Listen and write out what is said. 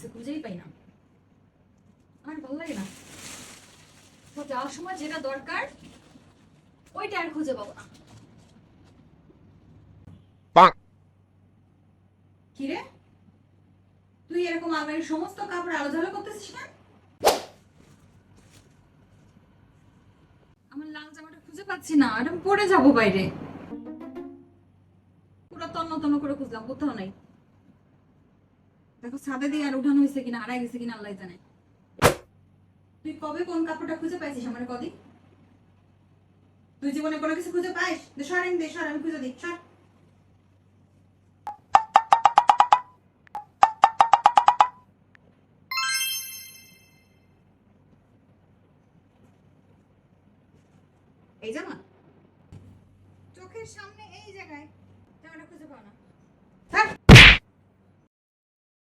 গেছে, খুঁজেই পাই না। আমার ভালো লাগে না, তো যাওয়ার সময় যেটা দরকার ওইটা আর খুঁজে পাবো না। কিরে, তুই এরকম আলমারির সমস্ত কাপড় আলাদা করতেছিস না? আমার লাল জামাটা খুঁজে পাচ্ছি না, এটা আমি পরে যাবো বাইরে। পুরো তন্ন তন্ন করে খুঁজলাম, কোথাও নাই। দেখো ছাদে দিয়ে আর উঠানো হয়েছে কিনা, হারাই গেছে কিনা আল্লাহ জানে। তুই কবে কোন কাপড়টা খুঁজে পাইছিস আমার কদিন? তুই জীবনে কোনো কিছু খুঁজে পাইস? সরেন দে, সর, আমি খুঁজে দিই, সর। এই জামা চোখের সামনে এই জায়গায়, জামাটা খুঁজে পাও না।